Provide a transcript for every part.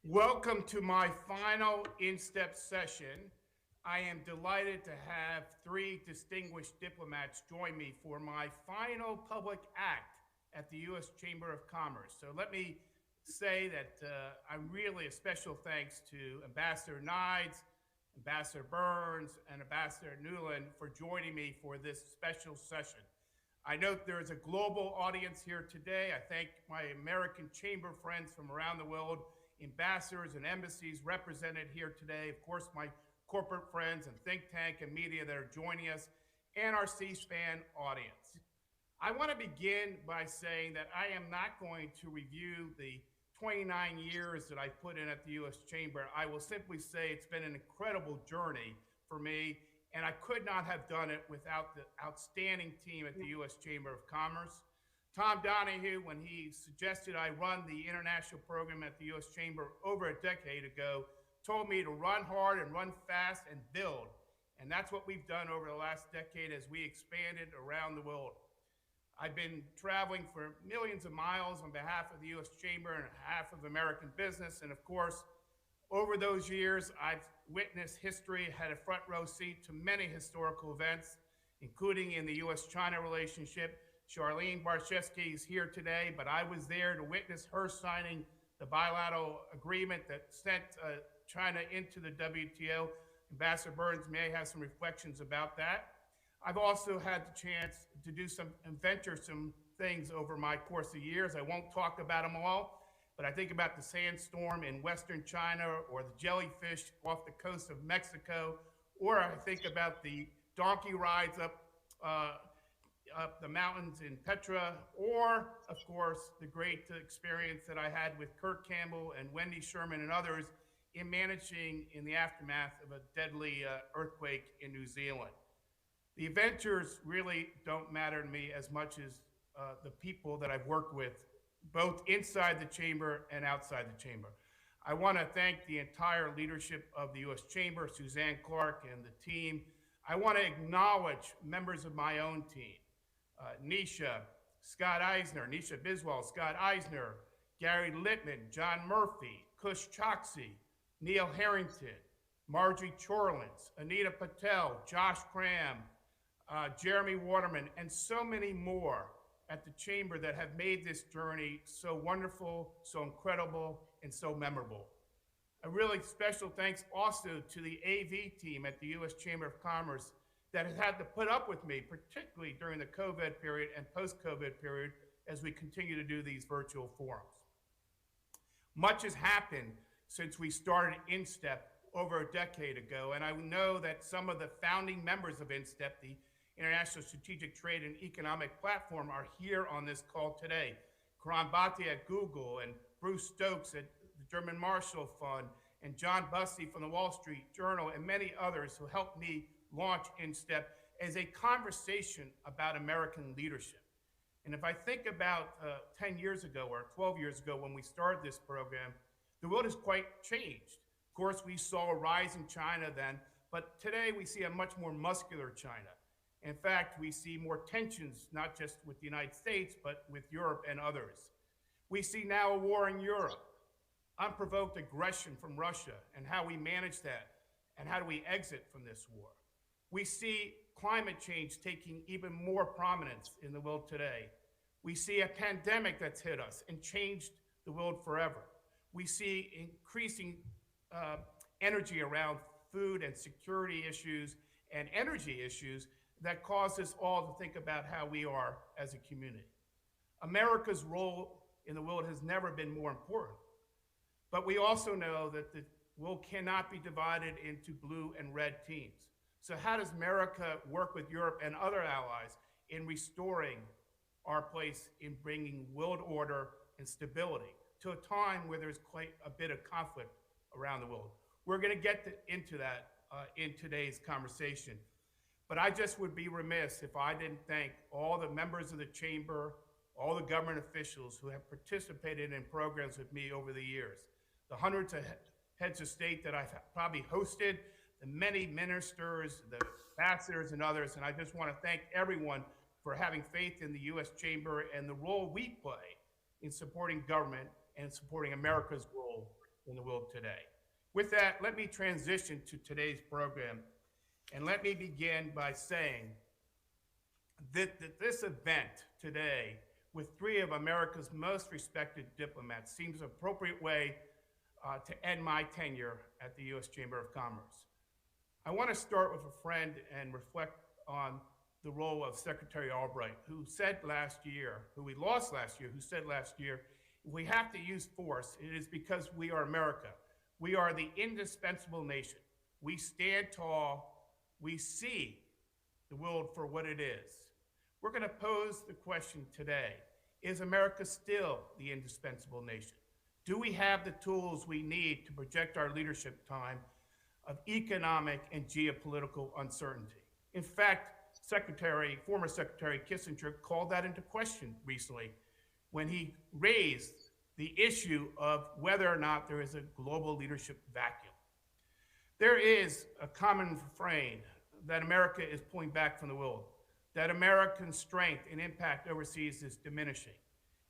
Welcome to my final in-step session. I am delighted to have three distinguished diplomats join me for my final public act at the U.S. Chamber of Commerce. So let me say that I'm really a special thanks to Ambassador Nides, Ambassador Burns, and Ambassador Newland for joining me for this special session. I note there is a global audience here today. I thank my American Chamber friends from around the world, ambassadors and embassies represented here today, of course, my corporate friends and think tank and media that are joining us, and our C-SPAN audience. I want to begin by saying that I am not going to review the 29 years that I put in at the U.S. Chamber. I will simply say it's been an incredible journey for me, and I could not have done it without the outstanding team at the U.S. Chamber of Commerce. Tom Donahue, when he suggested I run the international program at the U.S. Chamber over a decade ago, told me to run hard and run fast and build. And that's what we've done over the last decade as we expanded around the world. I've been traveling for millions of miles on behalf of the U.S. Chamber and half of American business. And of course, over those years, I've witnessed history, had a front row seat to many historical events, including in the U.S.-China relationship. Charlene Barshevsky is here today, but I was there to witness her signing the bilateral agreement that sent China into the WTO. Ambassador Burns may have some reflections about that. I've also had the chance to do some things over my course of years. I won't talk about them all, but I think about the sandstorm in Western China or the jellyfish off the coast of Mexico, or I think about the donkey rides up the mountains in Petra, or of course, the great experience that I had with Kurt Campbell and Wendy Sherman and others in managing in the aftermath of a deadly earthquake in New Zealand. The adventures really don't matter to me as much as the people that I've worked with, both inside the chamber and outside the chamber. I want to thank the entire leadership of the U.S. Chamber, Suzanne Clark and the team. I want to acknowledge members of my own team, Nisha, Scott Eisner, Nisha Biswell, Scott Eisner, Gary Littman, John Murphy, Kush Choksi, Neil Harrington, Marjorie Chorlins, Anita Patel, Josh Cram, Jeremy Waterman, and so many more at the Chamber that have made this journey so wonderful, so incredible, and so memorable. A really special thanks also to the AV team at the U.S. Chamber of Commerce that has had to put up with me, particularly during the COVID period and post-COVID period, as we continue to do these virtual forums. Much has happened since we started InStep over a decade ago, and I know that some of the founding members of InStep, the International Strategic Trade and Economic Platform, are here on this call today. Karan Bhatti at Google, and Bruce Stokes at the German Marshall Fund, and John Bussey from the Wall Street Journal, and many others who helped me launch InStep as a conversation about American leadership. And if I think about 10 years ago or 12 years ago when we started this program, the world has quite changed. Of course, we saw a rise in China then, but today we see a much more muscular China. In fact, we see more tensions, not just with the United States, but with Europe and others. We see now a war in Europe, unprovoked aggression from Russia, and how we manage that, and how do we exit from this war. We see climate change taking even more prominence in the world today. We see a pandemic that's hit us and changed the world forever. We see increasing energy around food and security issues and energy issues that cause us all to think about how we are as a community. America's role in the world has never been more important. But we also know that the world cannot be divided into blue and red teams. So how does America work with Europe and other allies in restoring our place in bringing world order and stability to a time where there's quite a bit of conflict around the world? We're going to get into that in today's conversation. But I just would be remiss if I didn't thank all the members of the Chamber, all the government officials who have participated in programs with me over the years, the hundreds of heads of state that I've probably hosted, the many ministers, the ambassadors and others, and I just want to thank everyone for having faith in the U.S. Chamber and the role we play in supporting government and supporting America's role in the world today. With that, let me transition to today's program, and let me begin by saying that this event today with three of America's most respected diplomats seems an appropriate way to end my tenure at the U.S. Chamber of Commerce. I want to start with a friend and reflect on the role of Secretary Albright, who said last year, who we lost last year, who said last year, if we have to use force, it is because we are America. We are the indispensable nation. We stand tall. We see the world for what it is. We're going to pose the question today, is America still the indispensable nation? Do we have the tools we need to project our leadership time of economic and geopolitical uncertainty? In fact, former Secretary Kissinger called that into question recently when he raised the issue of whether or not there is a global leadership vacuum. There is a common refrain that America is pulling back from the world, that American strength and impact overseas is diminishing,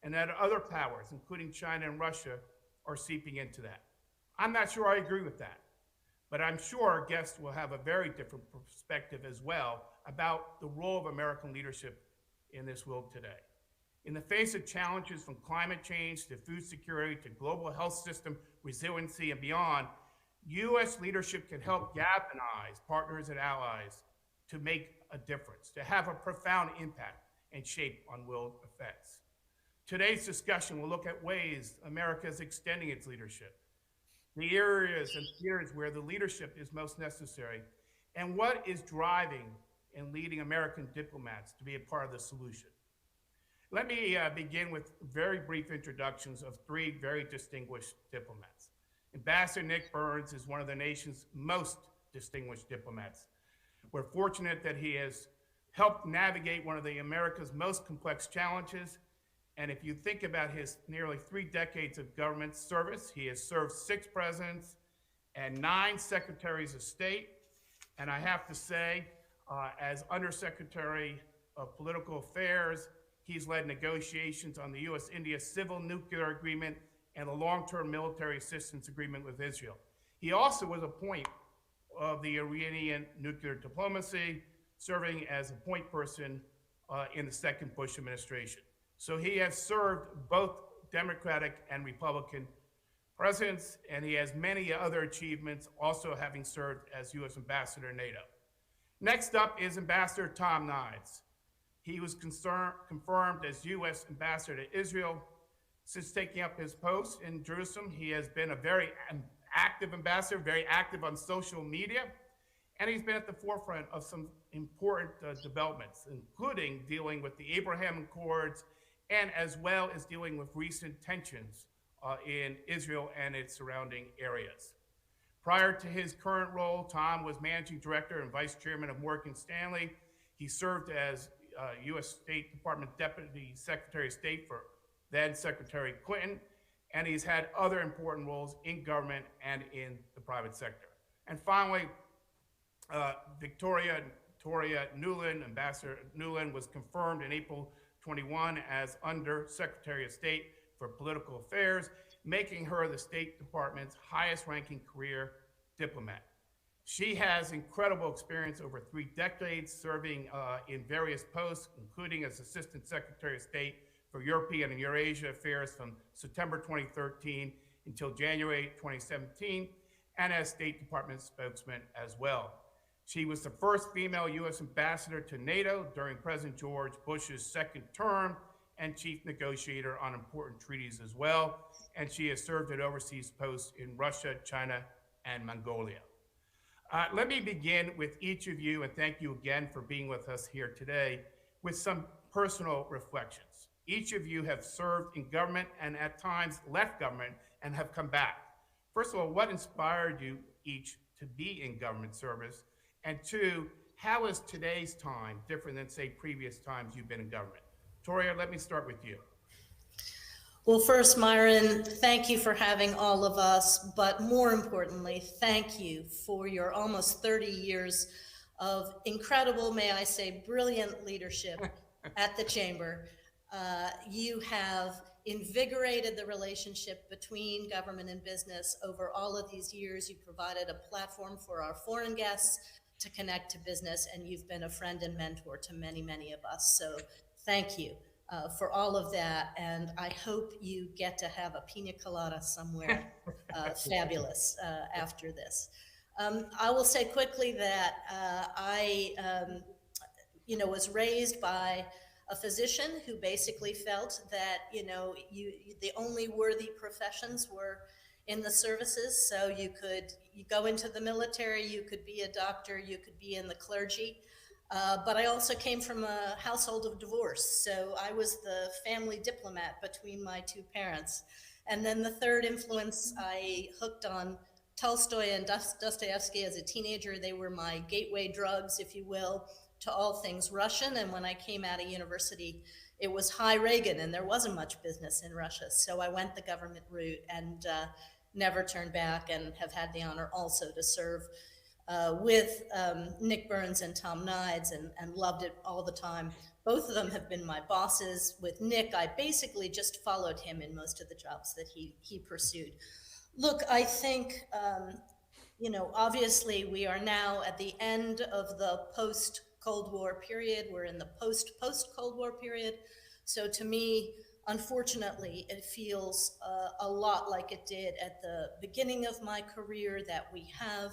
and that other powers, including China and Russia, are seeping into that. I'm not sure I agree with that, but I'm sure our guests will have a very different perspective as well about the role of American leadership in this world today. In the face of challenges from climate change to food security to global health system resiliency and beyond, U.S. leadership can help galvanize partners and allies to make a difference, to have a profound impact and shape on world effects. Today's discussion will look at ways America is extending its leadership, the areas and spheres where the leadership is most necessary, and what is driving and leading American diplomats to be a part of the solution. Let me begin with very brief introductions of three very distinguished diplomats. Ambassador Nick Burns is one of the nation's most distinguished diplomats. We're fortunate that he has helped navigate one of America's most complex challenges. And if you think about his nearly 3 decades of government service, he has served 6 presidents and 9 secretaries of state. And I have to say, as Undersecretary of Political Affairs, he's led negotiations on the U.S.-India Civil Nuclear Agreement and the long-term military assistance agreement with Israel. He also was a point of the Iranian nuclear diplomacy, serving as a point person in the second Bush administration. So he has served both Democratic and Republican presidents, and he has many other achievements, also having served as U.S. Ambassador to NATO. Next up is Ambassador Tom Nides. He was confirmed as U.S. Ambassador to Israel. Since taking up his post in Jerusalem, he has been a very active ambassador, very active on social media, and he's been at the forefront of some important developments, including dealing with the Abraham Accords, and as well as dealing with recent tensions in Israel and its surrounding areas. Prior to his current role, Tom was Managing Director and Vice Chairman of Morgan Stanley. He served as U.S. State Department Deputy Secretary of State for then Secretary Clinton, and he's had other important roles in government and in the private sector. And finally, Victoria Nuland, Ambassador Nuland, was confirmed in April 21 as Under Secretary of State for Political Affairs, making her the State Department's highest ranking career diplomat. She has incredible experience over 3 decades serving in various posts, including as Assistant Secretary of State for European and Eurasia Affairs from September 2013 until January 2017, and as State Department spokesman as well. She was the first female U.S. ambassador to NATO during President George Bush's 2nd term and chief negotiator on important treaties as well. And she has served at overseas posts in Russia, China, and Mongolia. Let me begin with each of you, and thank you again for being with us here today, with some personal reflections. Each of you have served in government and at times left government and have come back. First of all, what inspired you each to be in government service? And 2, how is today's time different than, say, previous times you've been in government? Toria, let me start with you. Well, first, Myron, thank you for having all of us, but more importantly, thank you for your almost 30 years of incredible, may I say, brilliant leadership at the Chamber. You have invigorated the relationship between government and business over all of these years. You provided a platform for our foreign guests to connect to business, and you've been a friend and mentor to many, many of us. So thank you for all of that, and I hope you get to have a pina colada somewhere fabulous after this. I will say quickly that was raised by a physician who basically felt that, the only worthy professions were in the services. So you go into the military, you could be a doctor, you could be in the clergy. But I also came from a household of divorce. So I was the family diplomat between my two parents. And then the third influence, I hooked on Tolstoy and Dostoevsky as a teenager. They were my gateway drugs, if you will, to all things Russian. And when I came out of university, it was high Reagan and there wasn't much business in Russia. So I went the government route and never turned back, and have had the honor also to serve with Nick Burns and Tom Nides, and loved it all the time. Both of them have been my bosses. With Nick, I basically just followed him in most of the jobs that he pursued. Look, I think, obviously we are now at the end of the post-Cold War period. We're in the post-Cold War period. So to me, unfortunately, it feels a lot like it did at the beginning of my career, that we have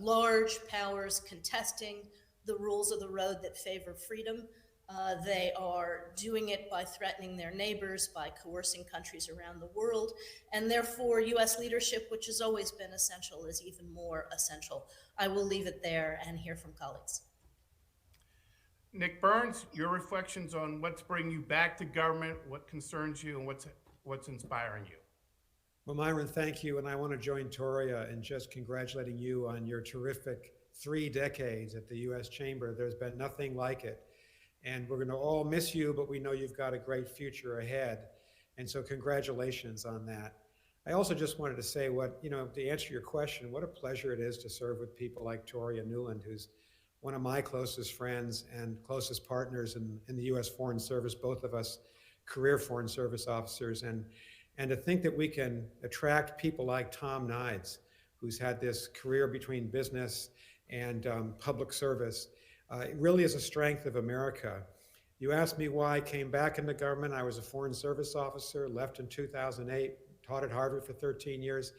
large powers contesting the rules of the road that favor freedom. They are doing it by threatening their neighbors, by coercing countries around the world, and therefore U.S. leadership, which has always been essential, is even more essential. I will leave it there and hear from colleagues. Nick Burns, your reflections on what's bringing you back to government, what concerns you, and what's inspiring you. Well, Myron, thank you. And I want to join Toria in just congratulating you on your terrific 3 decades at the U.S. Chamber. There's been nothing like it. And we're going to all miss you, but we know you've got a great future ahead. And so congratulations on that. I also just wanted to say to answer your question, what a pleasure it is to serve with people like Toria Nuland, who's one of my closest friends and closest partners in the U.S. Foreign Service, both of us career Foreign Service officers. And to think that we can attract people like Tom Nides, who's had this career between business and public service, it really is a strength of America. You asked me why I came back into government. I was a Foreign Service officer, left in 2008, taught at Harvard for 13 years.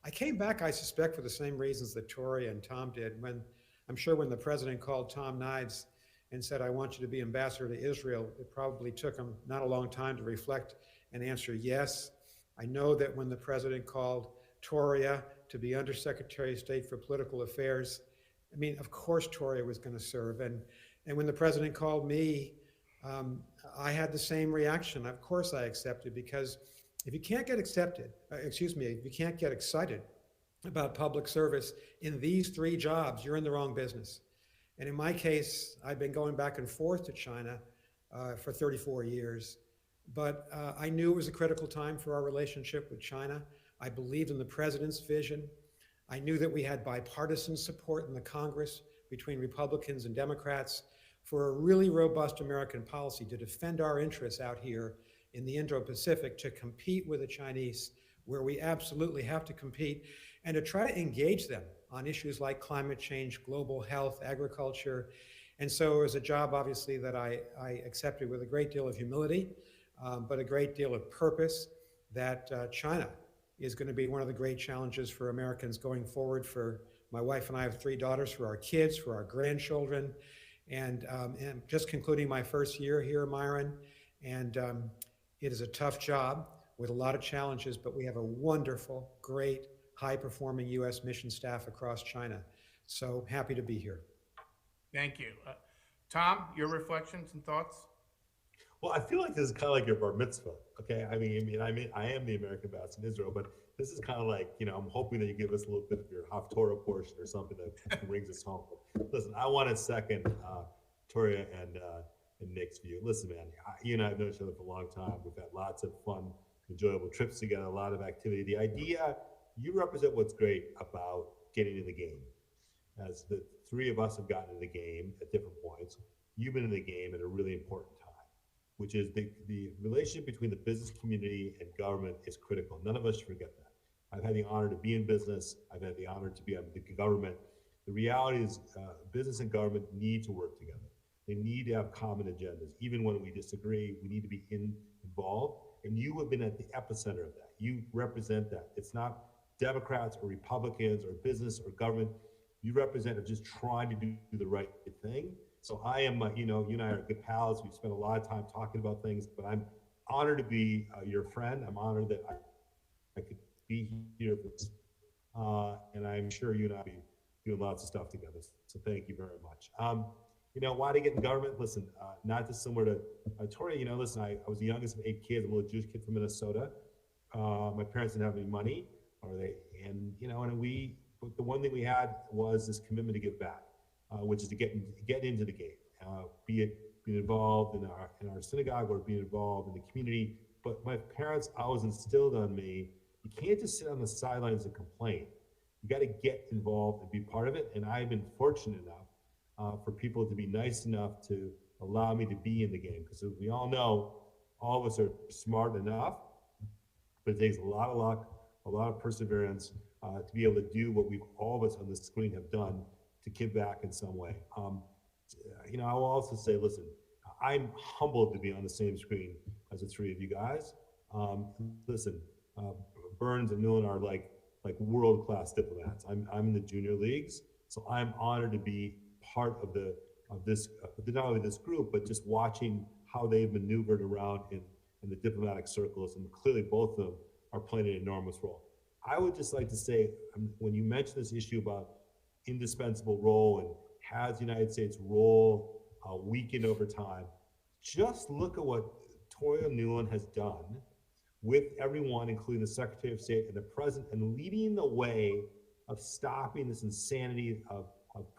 I came back, I suspect, for the same reasons that Toria and Tom did. I'm sure when the president called Tom Nides and said, "I want you to be ambassador to Israel," it probably took him not a long time to reflect and answer yes. I know that when the president called Toria to be Undersecretary of State for Political Affairs, of course Toria was going to serve. And when the president called me, I had the same reaction. Of course I accepted, because if you can't get if you can't get excited about public service in these 3 jobs, you're in the wrong business. And in my case, I've been going back and forth to China for 34 years. But I knew it was a critical time for our relationship with China. I believed in the president's vision. I knew that we had bipartisan support in the Congress between Republicans and Democrats for a really robust American policy to defend our interests out here in the Indo-Pacific, to compete with the Chinese where we absolutely have to compete, and to try to engage them on issues like climate change, global health, agriculture. And so it was a job, obviously, that I accepted with a great deal of humility, but a great deal of purpose, that China is going to be one of the great challenges for Americans going forward. For my wife and I have 3 daughters, for our kids, for our grandchildren, and just concluding my first year here, Myron. And it is a tough job with a lot of challenges, but we have a wonderful, great, high-performing U.S. mission staff across China. So happy to be here. Thank you. Tom, your reflections and thoughts? Well, I feel like this is kind of like your bar mitzvah, okay? I am the American ambassador in Israel, but this is kind of like, I'm hoping that you give us a little bit of your Haftorah portion or something that brings us home. Listen, I want to second Toria and Nick's view. Listen, man, you and I have known each other for a long time. We've had lots of fun, enjoyable trips together, a lot of activity. The idea, you represent what's great about getting in the game. As the 3 of us have gotten in the game at different points, you've been in the game at a really important time. which is the relationship between the business community and government is critical. None of us should forget that. I've had the honor to be in business. I've had the honor to be on the government. The reality is business and government need to work together. They need to have common agendas. Even when we disagree, we need to be involved. And you have been at the epicenter of that. You represent that. It's not Democrats or Republicans or business or government. You represent just trying to do the right thing. So I am, you and I are good pals. We've spent a lot of time talking about things, but I'm honored to be your friend. I'm honored that I could be here for this. And I'm sure you and I will be doing lots of stuff together. So thank you very much. Why to get in government? Listen, not dissimilar to Tori, listen, I was the youngest of 8 kids. I'm a little Jewish kid from Minnesota. My parents didn't have any money, the one thing we had was this commitment to give back, which is to get into the game, be it being involved in our synagogue or being involved in the community. But my parents always instilled on me, you can't just sit on the sidelines and complain. You got to get involved and be part of it. And I've been fortunate enough for people to be nice enough to allow me to be in the game. Because we all know, all of us are smart enough, but it takes a lot of luck, a lot of perseverance to be able to do what all of us on the screen have done to give back in some way. I will also say, listen, I'm humbled to be on the same screen as the 3 of you guys. Listen, Burns and Newland are like world-class diplomats. I'm in the junior leagues, so I'm honored to be part of this, not only this group, but just watching how they've maneuvered around in the diplomatic circles, and clearly both of them are playing an enormous role. I would just like to say, when you mention this issue about indispensable role and has the United States role weakened over time, just look at what Toria Nuland has done with everyone, including the Secretary of State and the President, and leading the way of stopping this insanity of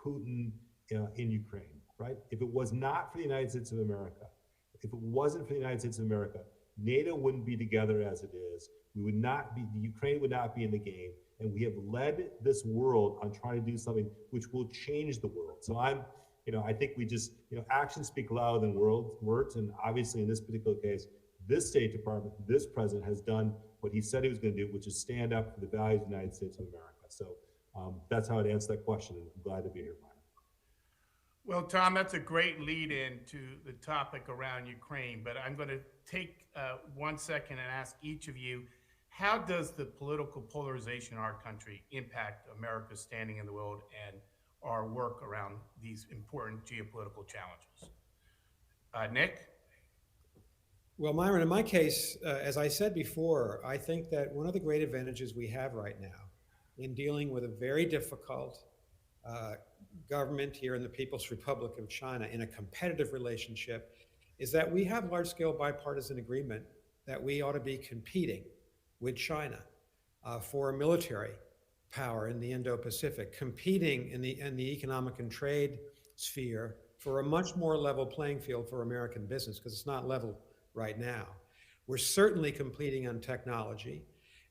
Putin in Ukraine, right? If it was not for the United States of America, if it wasn't for the United States of America, NATO wouldn't be together as it is. Ukraine would not be in the game. And we have led this world on trying to do something which will change the world. So I think we just, actions speak louder than words. And obviously in this particular case, this State Department, this president has done what he said he was going to do, which is stand up for the values of the United States of America. So that's how I'd answer that question. And I'm glad to be here, Myron. Well, Tom, that's a great lead in to the topic around Ukraine, but I'm going to take 1 second and ask each of you, how does the political polarization in our country impact America's standing in the world and our work around these important geopolitical challenges? Nick? Well, Myron, in my case, as I said before, I think that one of the great advantages we have right now in dealing with a very difficult government here in the People's Republic of China in a competitive relationship is that we have large-scale bipartisan agreement that we ought to be competing with China for a military power in the Indo-Pacific, competing in the economic and trade sphere for a much more level playing field for American business, because it's not level right now. We're certainly competing on technology.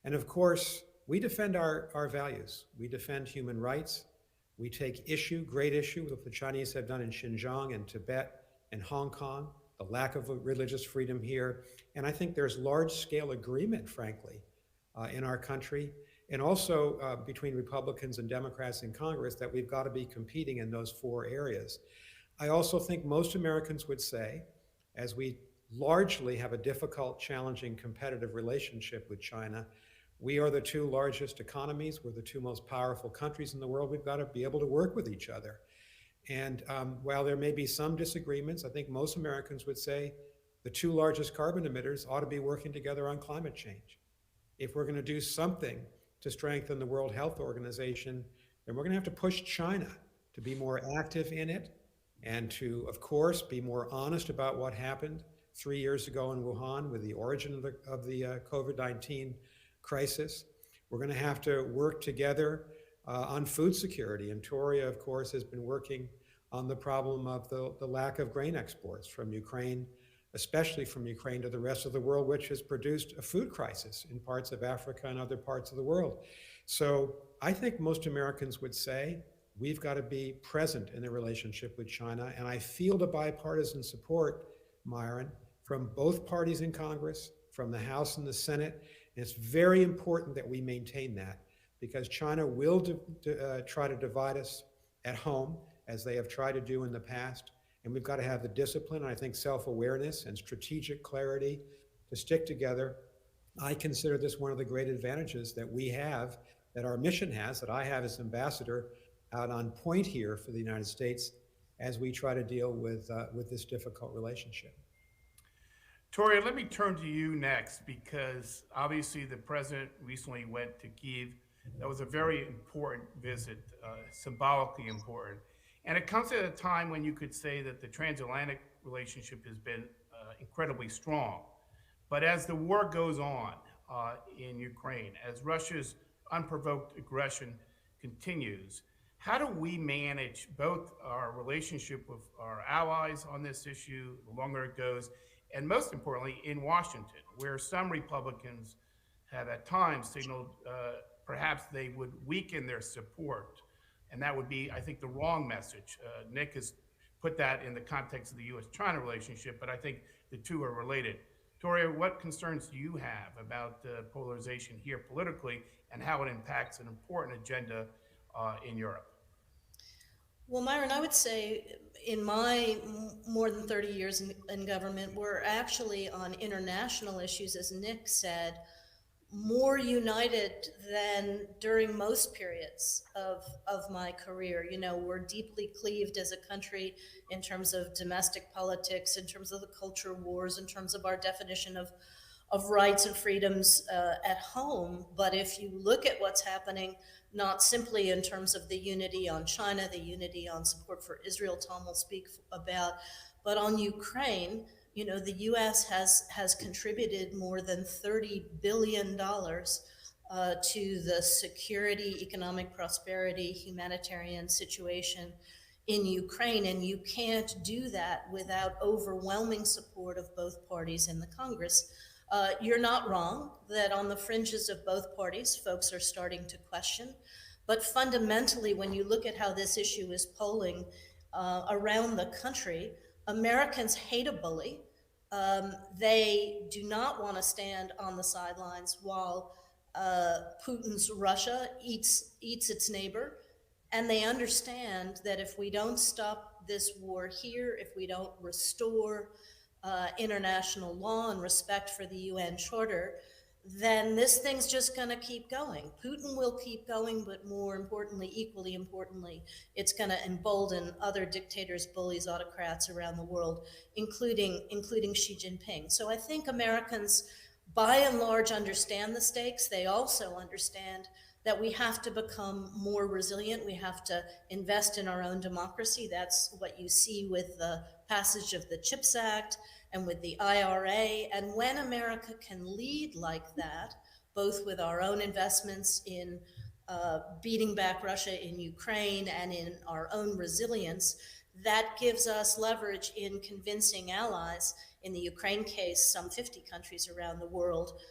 And of course, we defend our values. We defend human rights. We take great issue with what the Chinese have done in Xinjiang and Tibet and Hong Kong, the lack of religious freedom here. And I think there's large-scale agreement, frankly, in our country, and also between Republicans and Democrats in Congress, that we've got to be competing in those 4 areas. I also think most Americans would say, as we largely have a difficult, challenging, competitive relationship with China, we are the 2 largest economies. We're the 2 most powerful countries in the world. We've got to be able to work with each other. And while there may be some disagreements, I think most Americans would say the 2 largest carbon emitters ought to be working together on climate change. If we're going to do something to strengthen the World Health Organization, then we're going to have to push China to be more active in it and to, of course, be more honest about what happened 3 years ago in Wuhan with the origin of the COVID-19 crisis. We're going to have to work together on food security. And Toria, of course, has been working on the problem of the lack of grain exports from Ukraine, especially from Ukraine to the rest of the world, which has produced a food crisis in parts of Africa and other parts of the world. So I think most Americans would say we've got to be present in the relationship with China. And I feel the bipartisan support, Myron, from both parties in Congress, from the House and the Senate. And it's very important that we maintain that because China will try to divide us at home, as they have tried to do in the past. And we've got to have the discipline, and I think self-awareness and strategic clarity to stick together. I consider this one of the great advantages that we have, that our mission has, that I have as ambassador out on point here for the United States as we try to deal with this difficult relationship. Toria, let me turn to you next because obviously the president recently went to Kyiv. That was a very important visit, symbolically important. And it comes at a time when you could say that the transatlantic relationship has been incredibly strong. But as the war goes on in Ukraine, as Russia's unprovoked aggression continues, how do we manage both our relationship with our allies on this issue, the longer it goes, and most importantly, in Washington, where some Republicans have at times signaled perhaps they would weaken their support. And that would be, I think, the wrong message. Nick has put that in the context of the U.S.-China relationship, but I think the two are related. Toria, what concerns do you have about polarization here politically and how it impacts an important agenda in Europe? Well, Myron, I would say in my more than 30 years in government, we're actually on international issues, as Nick said, more united than during most periods of my career. You know, we're deeply cleaved as a country in terms of domestic politics, in terms of the culture wars, in terms of our definition of rights and freedoms at home. But if you look at what's happening, not simply in terms of the unity on China, the unity on support for Israel, Tom will speak about, but on Ukraine, you know, the U.S. has contributed more than $30 billion to the security, economic prosperity, humanitarian situation in Ukraine, and you can't do that without overwhelming support of both parties in the Congress. You're not wrong that on the fringes of both parties, folks are starting to question, but fundamentally, when you look at how this issue is polling around the country, Americans hate a bully. They do not want to stand on the sidelines while Putin's Russia eats its neighbor. And they understand that if we don't stop this war here, if we don't restore international law and respect for the UN Charter, then this thing's just going to keep going. Putin will keep going, but more importantly, equally importantly, it's going to embolden other dictators, bullies, autocrats around the world, including Xi Jinping. So I think Americans, by and large, understand the stakes. They also understand that we have to become more resilient. We have to invest in our own democracy. That's what you see with the passage of the CHIPS Act and with the IRA. And when America can lead like that, both with our own investments in beating back Russia in Ukraine and in our own resilience, that gives us leverage in convincing allies, in the Ukraine case, some 50 countries around the world,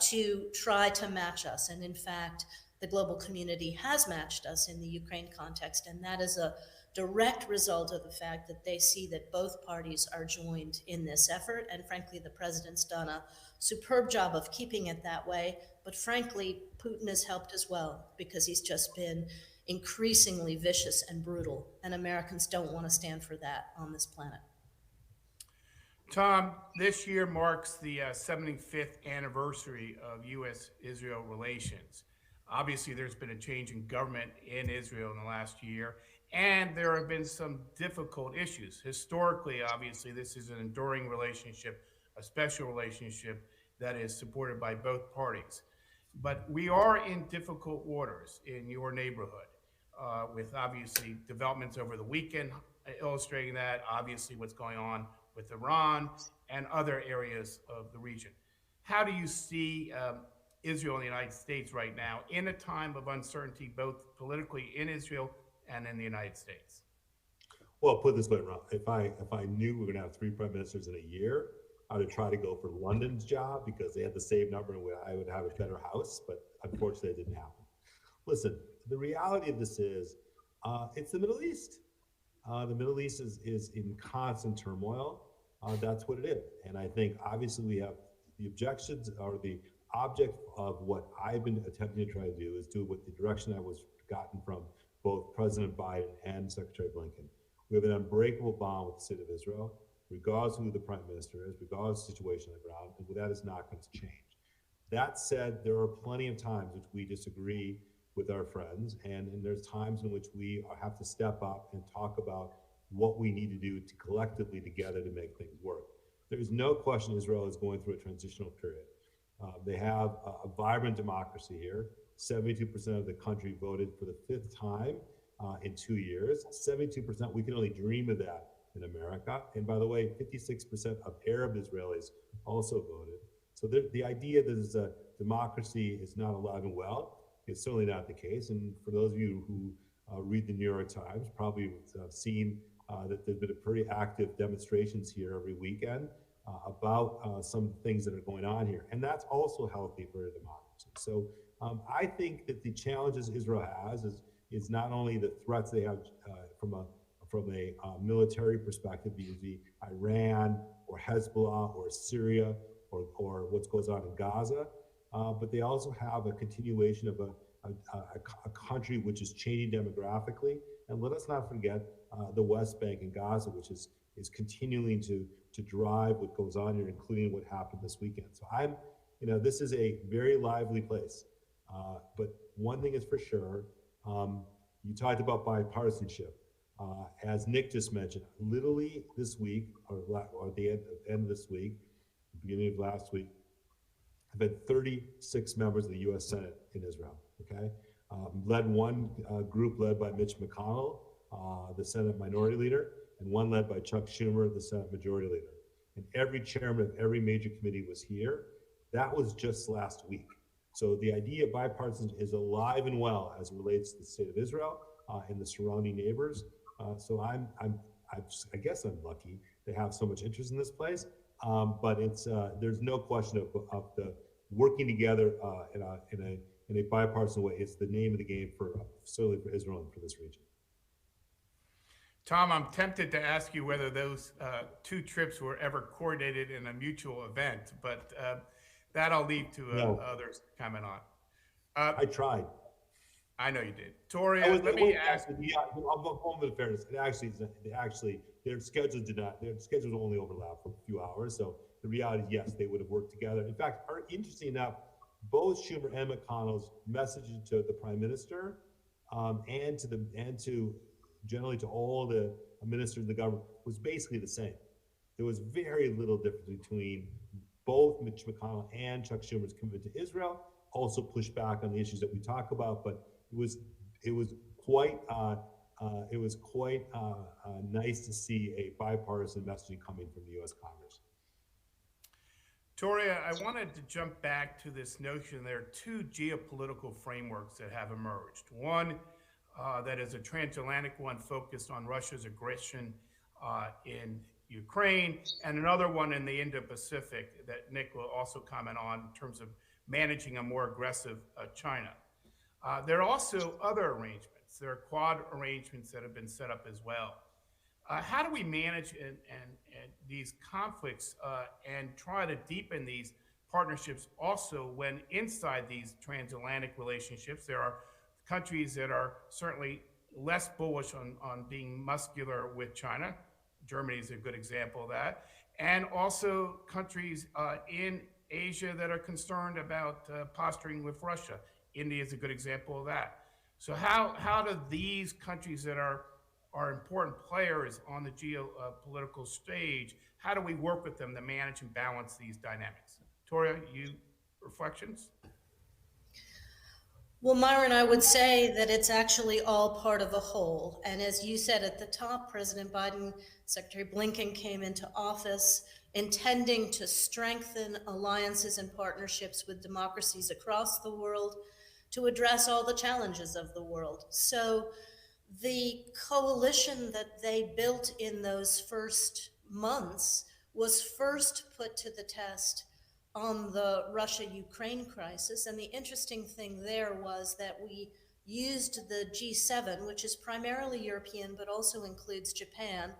to try to match us. And in fact, the global community has matched us in the Ukraine context, and that is a direct result of the fact that they see that both parties are joined in this effort. And frankly, the president's done a superb job of keeping it that way. But frankly, Putin has helped as well, because he's just been increasingly vicious and brutal, and Americans don't want to stand for that on this planet. Tom, this year marks the 75th anniversary of U.S.-Israel relations. Obviously, there's been a change in government in Israel in the last year, and there have been some difficult issues. Historically, obviously, this is an enduring relationship, a special relationship that is supported by both parties. But we are in difficult waters in your neighborhood, with obviously developments over the weekend illustrating that, obviously what's going on with Iran and other areas of the region. How do you see Israel and the United States right now in a time of uncertainty, both politically in Israel and in the United States? Well, put it this way, Ron, if I knew we were gonna have 3 prime ministers in a year, I would try to go for London's job because they had the same number and I would have a better house, but unfortunately it didn't happen. Listen, the reality of this is, it's the Middle East. The Middle East is in constant turmoil. that's what it is. And I think obviously we have the objections or the object of what I've been attempting to try to do is do what the direction I was gotten from both President Biden and Secretary Blinken. We have an unbreakable bond with the state of Israel, regardless of who the prime minister is, regardless of the situation on the ground, and that is not going to change. That said, there are plenty of times which we disagree with our friends, and there's times in which we have to step up and talk about what we need to do to collectively together to make things work. There is no question Israel is going through a transitional period. They have a vibrant democracy here. 72% of the country voted for the 5th time in 2 years. 72%, we can only dream of that in America. And by the way, 56% of Arab Israelis also voted. So the idea that there's a democracy is not alive and well is certainly not the case. And for those of you who read the New York Times, probably have seen that there's been a pretty active demonstrations here every weekend about some things that are going on here. And that's also healthy for a democracy. So I think that the challenges Israel has is not only the threats they have from a military perspective, vis-a-vis Iran or Hezbollah or Syria or what goes on in Gaza, but they also have a continuation of a country which is changing demographically. And let us not forget the West Bank and Gaza, which is continuing to drive what goes on here, including what happened this weekend. So this is a very lively place. But one thing is for sure, you talked about bipartisanship. As Nick just mentioned, literally this week, or the end of this week, beginning of last week, I've had 36 members of the U.S. Senate in Israel. Okay, led one group led by Mitch McConnell, the Senate Minority Leader, and one led by Chuck Schumer, the Senate Majority Leader. And every chairman of every major committee was here. That was just last week. So the idea of bipartisan is alive and well as it relates to the state of Israel and the surrounding neighbors. So I guess I'm lucky to have so much interest in this place. But there's no question of the working together in a bipartisan way. It's the name of the game certainly for Israel and for this region. Tom, I'm tempted to ask you whether those 2 trips were ever coordinated in a mutual event, but that I'll leave to others to comment on. I tried. I know you did. Tori, let me ask. I'll go home with fairness. Their schedules only overlap for a few hours. So the reality is, yes, they would have worked together. In fact, interesting enough, both Schumer and McConnell's messaging to the prime minister and to generally to all the ministers of the government was basically the same. There was very little difference between both Mitch McConnell and Chuck Schumer's commitment to Israel. Also pushed back on the issues that we talk about, but it was quite nice to see a bipartisan messaging coming from the U.S. Congress. Toria, I wanted to jump back to this notion there are 2 geopolitical frameworks that have emerged. One that is a transatlantic one focused on Russia's aggression in Ukraine, and another one in the Indo-Pacific that Nick will also comment on in terms of managing a more aggressive China. There are also other arrangements. There are Quad arrangements that have been set up as well. How do we manage and these conflicts and try to deepen these partnerships also when inside these transatlantic relationships, there are countries that are certainly less bullish on being muscular with China. Germany is a good example of that. And also countries in Asia that are concerned about posturing with Russia. India is a good example of that. So how do these countries that are important players on the geopolitical stage, how do we work with them to manage and balance these dynamics? Toria, reflections? Well, Myron, I would say that it's actually all part of a whole. And as you said at the top, President Biden, Secretary Blinken came into office intending to strengthen alliances and partnerships with democracies across the world to address all the challenges of the world. So the coalition that they built in those first months was first put to the test on the Russia-Ukraine crisis. And the interesting thing there was that we used the G7, which is primarily European, but also includes Japan,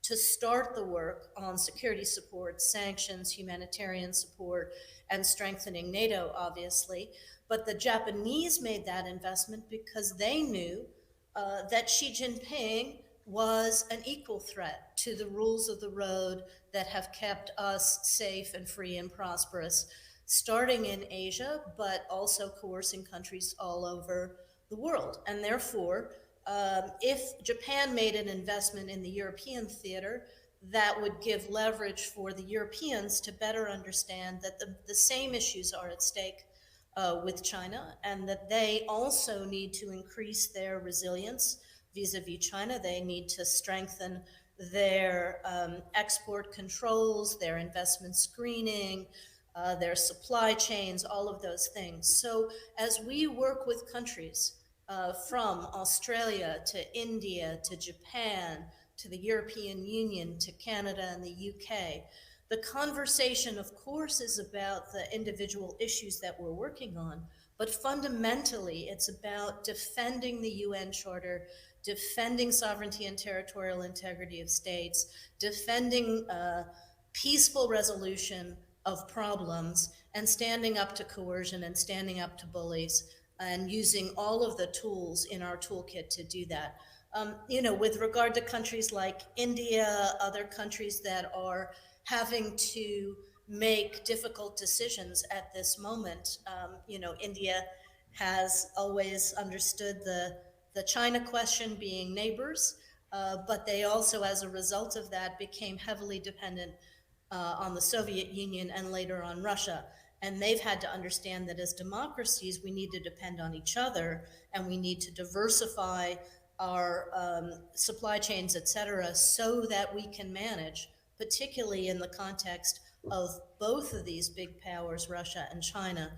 to start the work on security support, sanctions, humanitarian support, and strengthening NATO, obviously. But the Japanese made that investment because they knew that Xi Jinping was an equal threat to the rules of the road that have kept us safe and free and prosperous, starting in Asia, but also coercing countries all over the world. And therefore, if Japan made an investment in the European theater, that would give leverage for the Europeans to better understand that the same issues are at stake with China, and that they also need to increase their resilience vis-a-vis China. They need to strengthen their export controls, their investment screening, their supply chains, all of those things. So as we work with countries from Australia to India to Japan to the European Union to Canada and the UK, the conversation, of course, is about the individual issues that we're working on, but fundamentally it's about defending the UN Charter, defending sovereignty and territorial integrity of states, defending peaceful resolution of problems, and standing up to coercion and standing up to bullies, and using all of the tools in our toolkit to do that. With regard to countries like India, other countries that are having to make difficult decisions at this moment, India has always understood the China question being neighbors, but they also, as a result of that, became heavily dependent on the Soviet Union and later on Russia. And they've had to understand that as democracies, we need to depend on each other, and we need to diversify our supply chains, et cetera, so that we can manage, particularly in the context of both of these big powers, Russia and China,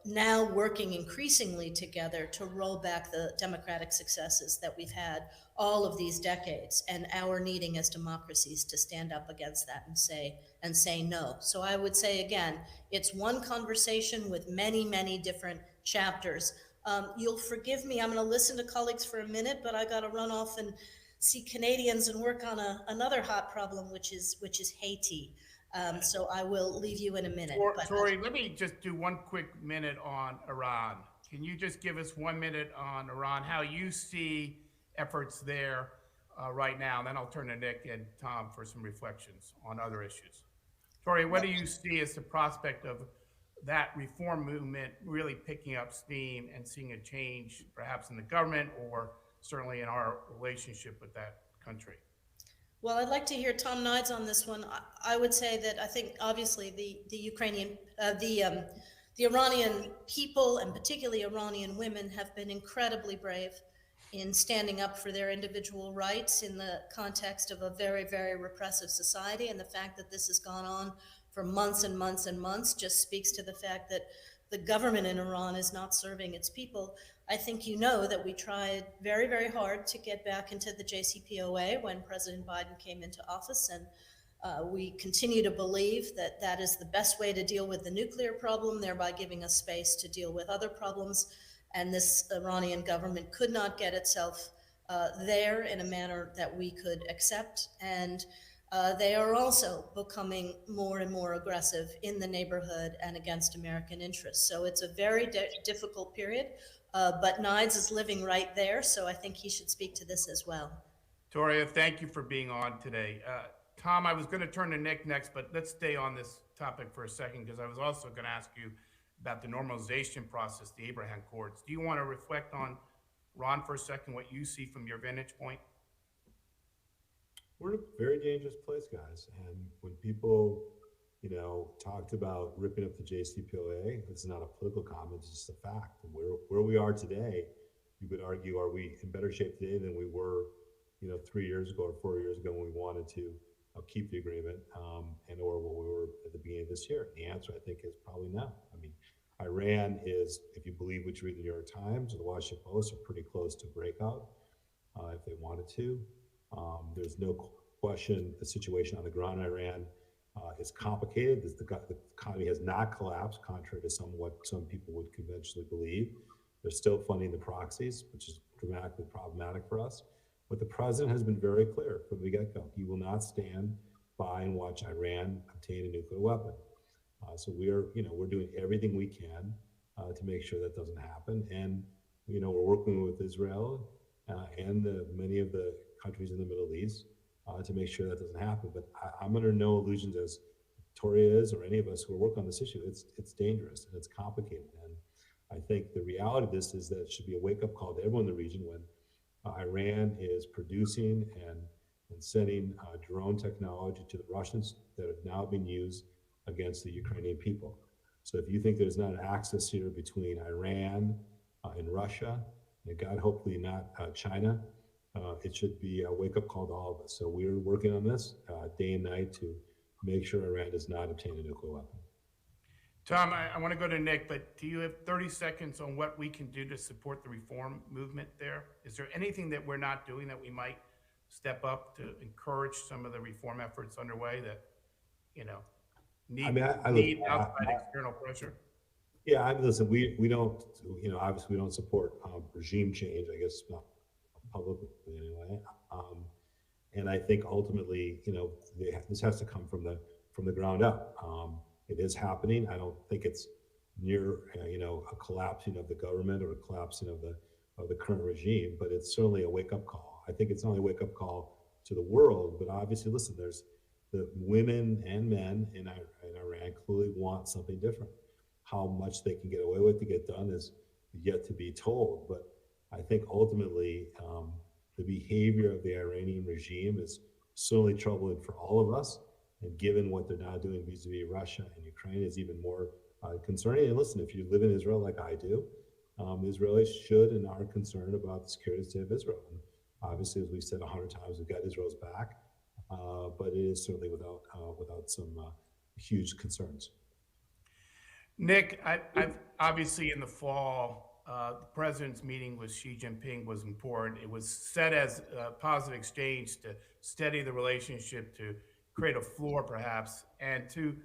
now working increasingly together to roll back the democratic successes that we've had all of these decades, and our needing as democracies to stand up against that and say no. So I would say, again, it's one conversation with many, many different chapters. You'll forgive me, I'm going to listen to colleagues for a minute, but I got to run off and see Canadians and work on another hot problem, which is Haiti. So I will leave you in a minute. Tori, let me just do one quick minute on Iran. Can you just give us 1 minute on Iran, how you see efforts there right now? And then I'll turn to Nick and Tom for some reflections on other issues. Tori, what do you see as the prospect of that reform movement really picking up steam and seeing a change perhaps in the government or certainly in our relationship with that country? Well, I'd like to hear Tom Nides on this one. I would say that I think obviously the Iranian people, and particularly Iranian women, have been incredibly brave in standing up for their individual rights in the context of a very, very repressive society. And the fact that this has gone on for months and months and months just speaks to the fact that the government in Iran is not serving its people. I think you know that we tried very, very hard to get back into the JCPOA when President Biden came into office, and we continue to believe that that is the best way to deal with the nuclear problem, thereby giving us space to deal with other problems. And this Iranian government could not get itself there in a manner that we could accept. And they are also becoming more and more aggressive in the neighborhood and against American interests. So it's a very difficult period. But Nides is living right there, so I think he should speak to this as well. Toria, thank you for being on today. Tom, I was going to turn to Nick next, but let's stay on this topic for a second, because I was also going to ask you about the normalization process, the Abraham Accords. Do you want to reflect on, Ron, for a second, what you see from your vantage point? We're in a very dangerous place, guys. And when people, talked about ripping up the JCPOA, it's not a political comment, it's just a fact. And where we are today, you could argue, are we in better shape today than we were, 3 years ago or 4 years ago when we wanted to keep the agreement, and or what we were at the beginning of this year? The answer, I think, is probably no. I mean, Iran is, if you believe what you read in the New York Times or the Washington Post, are pretty close to breakout if they wanted to. There's no question the situation on the ground in Iran is complicated. The economy has not collapsed, contrary to what some people would conventionally believe. They're still funding the proxies, which is dramatically problematic for us. But the president has been very clear from the get-go. He will not stand by and watch Iran obtain a nuclear weapon. So we're doing everything we can to make sure that doesn't happen. And, we're working with Israel and many of the countries in the Middle East to make sure that doesn't happen. But I'm under no illusions, as Toria is, or any of us who are working on this issue. It's dangerous and it's complicated. And I think the reality of this is that it should be a wake-up call to everyone in the region when Iran is producing and sending drone technology to the Russians that have now been used against the Ukrainian people. So if you think there's not an axis here between Iran and Russia, and God, hopefully not China, it should be a wake-up call to all of us. So we're working on this day and night to make sure Iran does not obtain a nuclear weapon. Tom, I want to go to Nick, but do you have 30 seconds on what we can do to support the reform movement there? Is there anything that we're not doing that we might step up to encourage some of the reform efforts underway that, need outside external pressure? Yeah, listen, we don't, obviously we don't support regime change, I guess, not publicly anyway. And I think ultimately, this has to come from the ground up. It is happening. I don't think it's near, a collapsing of the government or a collapsing of the current regime, but it's certainly a wake-up call. I think it's not only a wake-up call to the world, but obviously, listen, there's the women and men in Iran clearly want something different. How much they can get away with to get done is yet to be told. But I think ultimately, the behavior of the Iranian regime is certainly troubling for all of us. And given what they're now doing vis-a-vis Russia and Ukraine is even more concerning. And listen, if you live in Israel like I do, Israelis should and are concerned about the security of the state of Israel. And obviously, as we've said 100 times, we've got Israel's back, but it is certainly without some huge concerns. Nick, I've obviously in the fall, the president's meeting with Xi Jinping was important. It was set as a positive exchange to steady the relationship, to create a floor perhaps, and to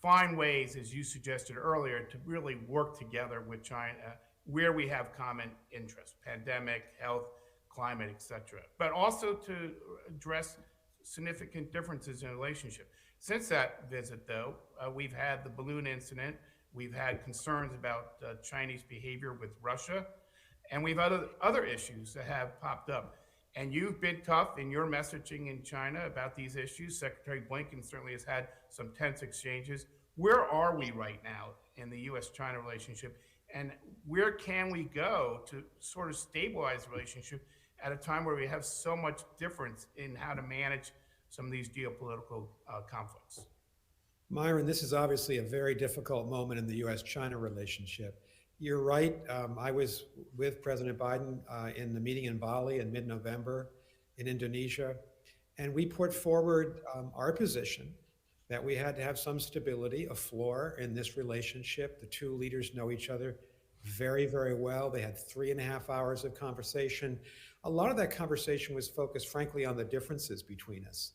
find ways, as you suggested earlier, to really work together with China where we have common interests, pandemic, health, climate, etc. But also to address significant differences in the relationship. Since that visit, though, we've had the balloon incident, we've had concerns about Chinese behavior with Russia, and we've had other issues that have popped up. And you've been tough in your messaging in China about these issues. Secretary Blinken certainly has had some tense exchanges. Where are we right now in the U.S.-China relationship? And where can we go to sort of stabilize the relationship at a time where we have so much difference in how to manage some of these geopolitical conflicts? Myron, this is obviously a very difficult moment in the U.S.-China relationship. You're right. I was with President Biden in the meeting in Bali in mid-November in Indonesia, and we put forward our position that we had to have some stability, a floor in this relationship. The two leaders know each other very, very well. They had 3.5 hours of conversation. A lot of that conversation was focused, frankly, on the differences between us.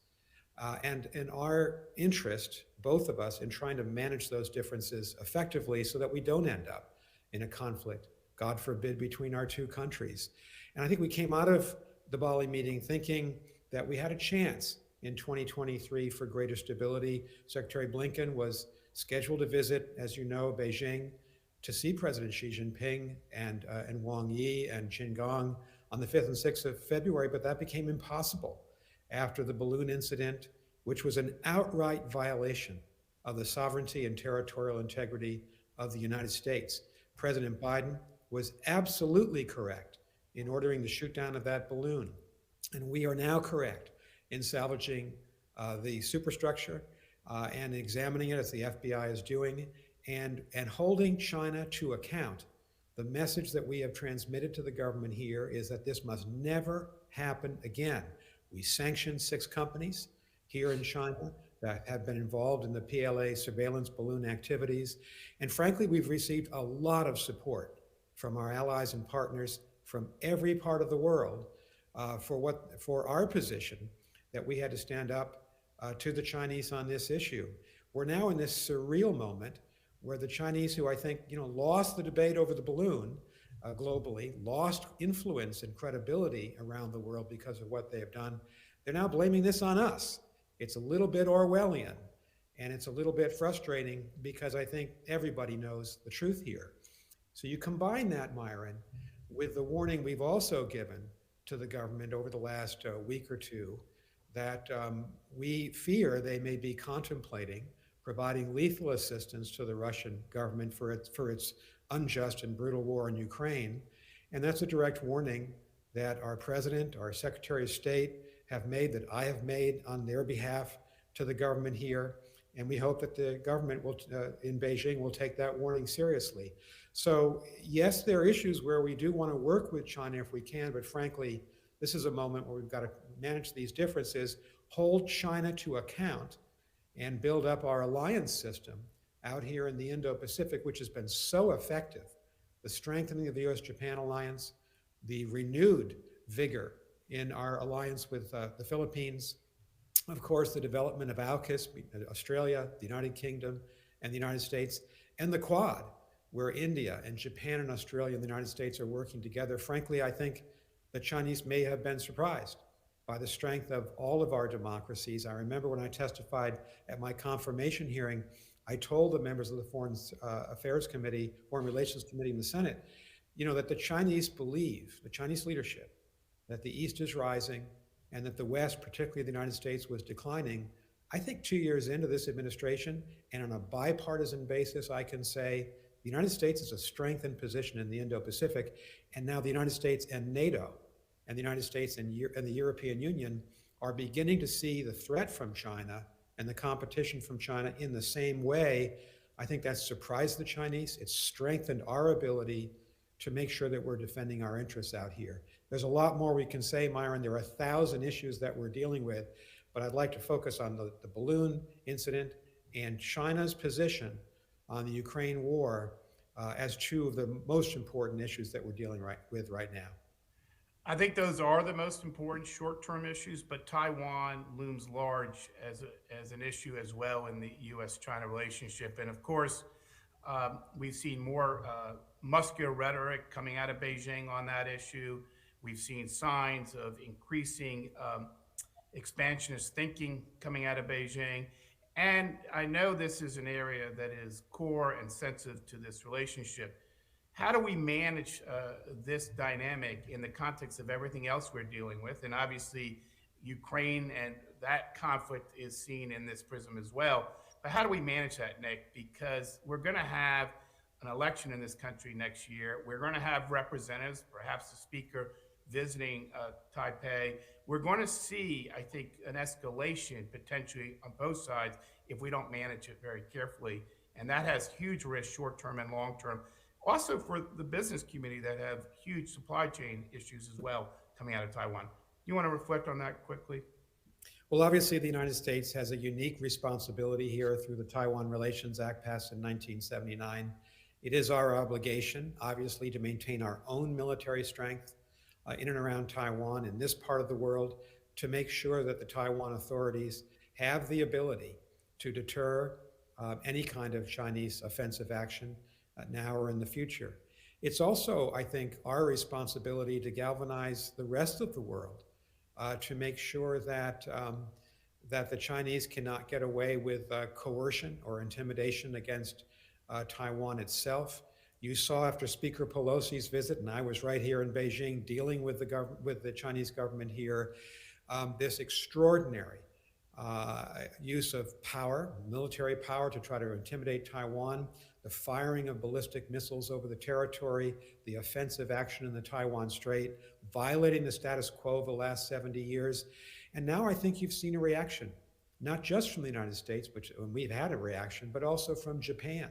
And in our interest, both of us, in trying to manage those differences effectively so that we don't end up in a conflict, God forbid, between our two countries. And I think we came out of the Bali meeting thinking that we had a chance in 2023 for greater stability. Secretary Blinken was scheduled to visit, as you know, Beijing to see President Xi Jinping and Wang Yi and Qin Gang on the 5th and 6th of February, but that became impossible after the balloon incident, which was an outright violation of the sovereignty and territorial integrity of the United States. President Biden was absolutely correct in ordering the shoot down of that balloon. And we are now correct in salvaging the superstructure and examining it, as the FBI is doing, and holding China to account. The message that we have transmitted to the government here is that this must never happen again. We sanctioned 6 companies here in China that have been involved in the PLA surveillance balloon activities. And frankly, we've received a lot of support from our allies and partners from every part of the world for our position that we had to stand up to the Chinese on this issue. We're now in this surreal moment where the Chinese, who I think lost the debate over the balloon, globally, lost influence and credibility around the world because of what they have done. They're now blaming this on us. It's a little bit Orwellian, and it's a little bit frustrating because I think everybody knows the truth here. So you combine that, Myron, with the warning we've also given to the government over the last week or two that we fear they may be contemplating providing lethal assistance to the Russian government for its unjust and brutal war in Ukraine. And that's a direct warning that our president, our Secretary of State have made, that I have made on their behalf to the government here. And we hope that the government will, in Beijing will take that warning seriously. So yes, there are issues where we do want to work with China if we can, but frankly, this is a moment where we've got to manage these differences, hold China to account, and build up our alliance system out here in the Indo-Pacific, which has been so effective. The strengthening of the US-Japan alliance, the renewed vigor in our alliance with the Philippines, of course, the development of AUKUS, Australia, the United Kingdom, and the United States, and the Quad, where India and Japan and Australia and the United States are working together. Frankly, I think the Chinese may have been surprised by the strength of all of our democracies. I remember when I testified at my confirmation hearing, I told the members of the Foreign Relations Committee in the Senate, that the Chinese believe, the Chinese leadership, that the East is rising and that the West, particularly the United States, was declining. I think 2 years into this administration, and on a bipartisan basis, I can say the United States is a strengthened position in the Indo-Pacific, and now the United States and NATO and the United States and the European Union are beginning to see the threat from China and the competition from China in the same way. I think that's surprised the Chinese. It's strengthened our ability to make sure that we're defending our interests out here. There's a lot more we can say, Myron. There are 1,000 issues that we're dealing with, but I'd like to focus on the balloon incident and China's position on the Ukraine war as two of the most important issues that we're dealing with right now. I think those are the most important short-term issues, but Taiwan looms large as an issue as well in the U.S.-China relationship. And of course, we've seen more muscular rhetoric coming out of Beijing on that issue. We've seen signs of increasing expansionist thinking coming out of Beijing. And I know this is an area that is core and sensitive to this relationship. How do we manage this dynamic in the context of everything else we're dealing with? And obviously, Ukraine and that conflict is seen in this prism as well. But how do we manage that, Nick? Because we're going to have an election in this country next year. We're going to have representatives, perhaps the speaker, visiting Taipei. We're going to see, I think, an escalation potentially on both sides if we don't manage it very carefully. And that has huge risks, short-term and long-term. Also for the business community that have huge supply chain issues as well coming out of Taiwan. You want to reflect on that quickly? Well, obviously, the United States has a unique responsibility here through the Taiwan Relations Act passed in 1979. It is our obligation, obviously, to maintain our own military strength in and around Taiwan, in this part of the world, to make sure that the Taiwan authorities have the ability to deter any kind of Chinese offensive action now or in the future. It's also, I think, our responsibility to galvanize the rest of the world to make sure that that the Chinese cannot get away with coercion or intimidation against Taiwan itself. You saw after Speaker Pelosi's visit, and I was right here in Beijing dealing with the Chinese government here, this extraordinary use of power, military power, to try to intimidate Taiwan, the firing of ballistic missiles over the territory, the offensive action in the Taiwan Strait, violating the status quo of the last 70 years. And now I think you've seen a reaction, not just from the United States, which we've had a reaction, but also from Japan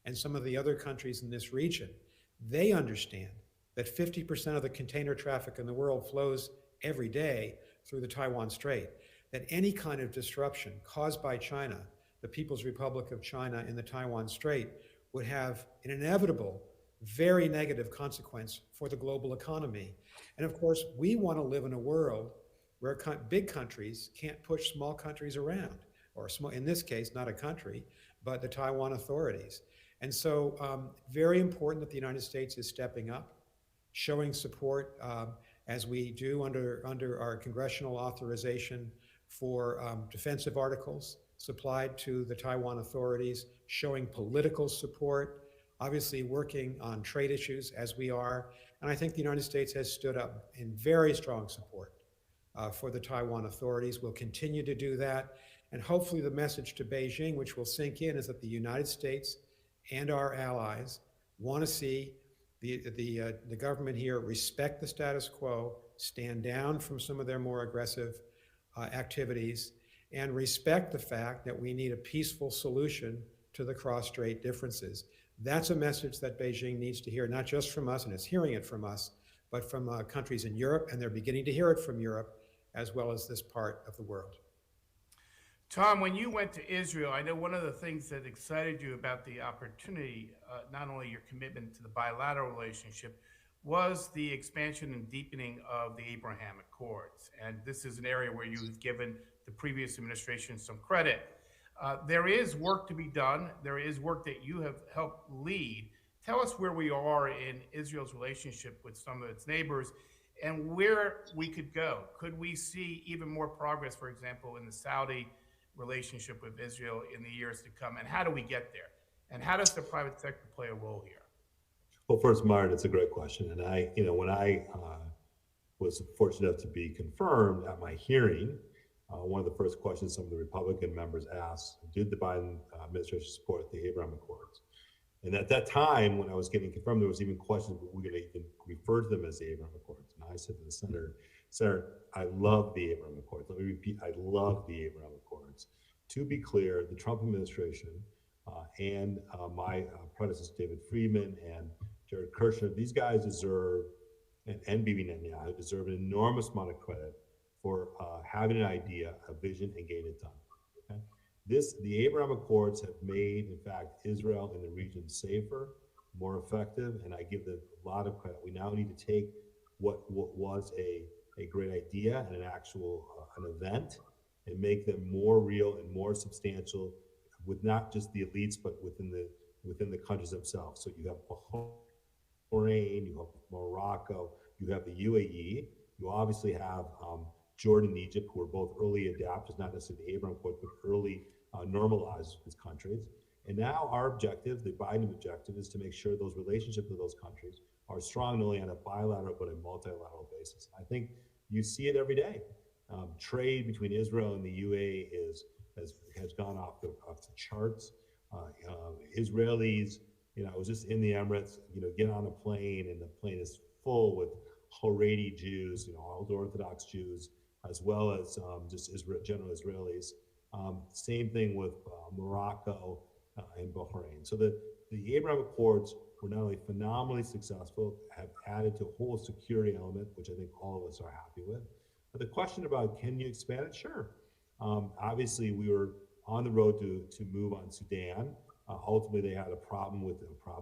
and some of the other countries in this region. They understand that 50% of the container traffic in the world flows every day through the Taiwan Strait, that any kind of disruption caused by China, the People's Republic of China in the Taiwan Strait, would have an inevitable, very negative consequence for the global economy. And of course, we want to live in a world where big countries can't push small countries around, or in this case, not a country, but the Taiwan authorities. And so very important that the United States is stepping up showing support as we do under our congressional authorization for defensive articles supplied to the Taiwan authorities, showing political support, obviously working on trade issues as we are. And I think the United States has stood up in very strong support for the Taiwan authorities. We'll continue to do that. And hopefully the message to Beijing, which will sink in, is that the United States and our allies want to see the government here respect the status quo, stand down from some of their more aggressive activities, and respect the fact that we need a peaceful solution to the cross-strait differences. That's a message that Beijing needs to hear, not just from us, and it's hearing it from us, but from countries in Europe, and they're beginning to hear it from Europe, as well as this part of the world. Tom, when you went to Israel, I know one of the things that excited you about the opportunity, not only your commitment to the bilateral relationship, was the expansion and deepening of the Abraham Accords. And this is an area where you've given the previous administration some credit. There is work to be done. There is work that you have helped lead. Tell us where we are in Israel's relationship with some of its neighbors and where we could go. Could we see even more progress, for example, in the Saudi relationship with Israel in the years to come? And how do we get there? And how does the private sector play a role here? Well, first, Martin, it's a great question. And when I was fortunate enough to be confirmed at my hearing, one of the first questions some of the Republican members asked, did the Biden administration support the Abraham Accords? And at that time, when I was getting confirmed, there was even questions, were we going to even refer to them as the Abraham Accords? And I said to the Senator, I love the Abraham Accords. Let me repeat, I love the Abraham Accords. To be clear, the Trump administration and my predecessor, David Friedman, and Jared Kushner, these guys deserve, and Bibi Netanyahu, deserve an enormous amount of credit for having an idea, a vision, and getting it done. Okay? The Abraham Accords have made, in fact, Israel and the region safer, more effective, and I give them a lot of credit. We now need to take what was a great idea and an actual an event and make them more real and more substantial with not just the elites, but within the countries themselves. So you have Bahrain, you have Morocco, you have the UAE, you obviously have Jordan and Egypt, who are both early adapters, not necessarily the Abraham Accords, but early normalized these countries. And now our objective, the Biden objective, is to make sure those relationships with those countries are strong, not only on a bilateral, but a multilateral basis. I think you see it every day. Trade between Israel and the UAE has gone off the charts. Israelis, I was just in the Emirates, get on a plane and the plane is full with Haredi Jews, all Orthodox Jews, as well as just general Israelis. Same thing with Morocco and Bahrain. So the Abraham Accords were not only phenomenally successful, have added to a whole security element, which I think all of us are happy with. But the question about, can you expand it? Sure. Obviously, we were on the road to move on Sudan. Ultimately, they had a problem.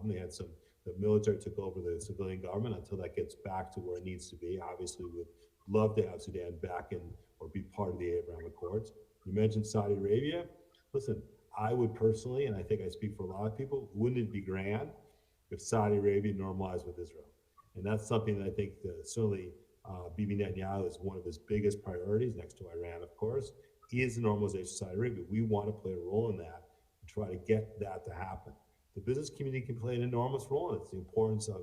They had the military took over the civilian government. Until that gets back to where it needs to be, obviously, we would love to have Sudan back in or be part of the Abraham Accords. You mentioned Saudi Arabia. Listen, I would personally, and I think I speak for a lot of people, wouldn't it be grand if Saudi Arabia normalized with Israel? And that's something that I think that certainly Bibi Netanyahu is one of his biggest priorities, next to Iran, of course, is the normalization of Saudi Arabia. We want to play a role in that and try to get that to happen. The business community can play an enormous role in it. It's the importance of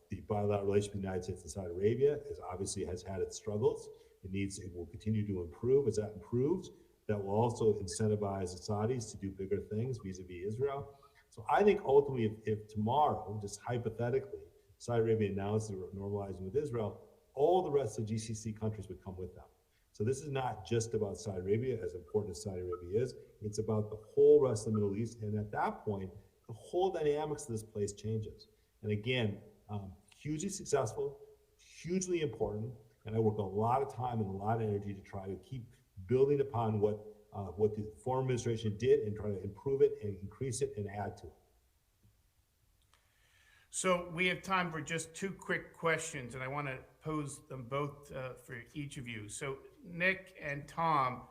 the bilateral relationship between the United States and Saudi Arabia obviously has had its struggles. It will continue to improve. As that improves, that will also incentivize the Saudis to do bigger things vis-a-vis Israel. So I think ultimately, if tomorrow, just hypothetically, Saudi Arabia announced they were normalizing with Israel, all the rest of the GCC countries would come with them. So this is not just about Saudi Arabia, as important as Saudi Arabia is. It's about the whole rest of the Middle East. And at that point, the whole dynamics of this place changes. And again, hugely successful, hugely important. And I work a lot of time and a lot of energy to try to keep building upon what the former administration did and try to improve it and increase it and add to it. So we have time for just two quick questions, and I want to pose them both for each of you. So Nick and Tom,